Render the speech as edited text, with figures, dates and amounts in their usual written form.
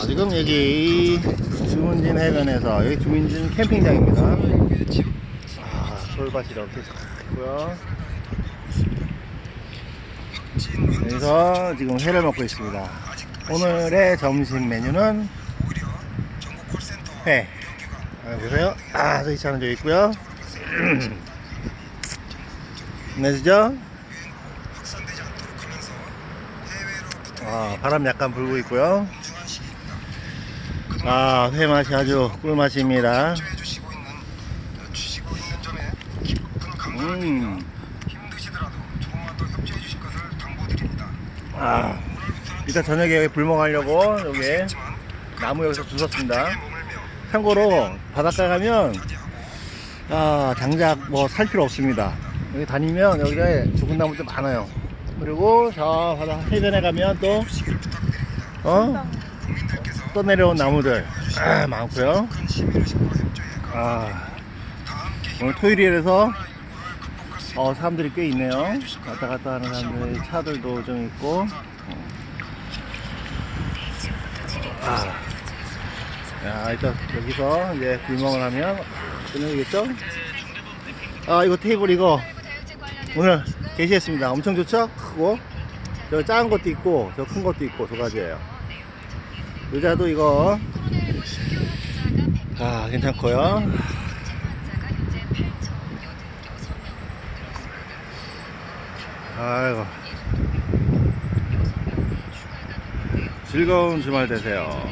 지금 여기 주문진 해변에서 여기 주문진 캠핑장입니다. 솔밭이 이렇게 있고요. 여기서 지금 회를 먹고 있습니다. 오늘의 점심 메뉴는 회. 보세요. 저기 차는 저기 있고요. 안녕하시죠? 바람 약간 불고 있고요. 회 맛이 아주 꿀맛입니다. 일단 저녁에 불 먹으려고 여기 나무 여기서 주웠습니다. 참고로 바닷가 가면 장작 뭐 살 필요 없습니다. 여기 다니면 여기에 죽은 나무들 많아요. 그리고 저 바다 해변에 가면 또 내려온 나무들 많고요. 오늘 토요일이라서 사람들이 꽤 있네요. 왔다 갔다 하는 사람들, 차들도 좀 있고. 일단 여기서 이제 불멍을 하면 끝내겠죠? 이거 테이블 이거 오늘 게시했습니다. 엄청 좋죠? 크고 저 작은 것도 있고 저 큰 것도 있고 두 가지예요. 의자도 이거 괜찮고요. 아이고, 즐거운 주말 되세요.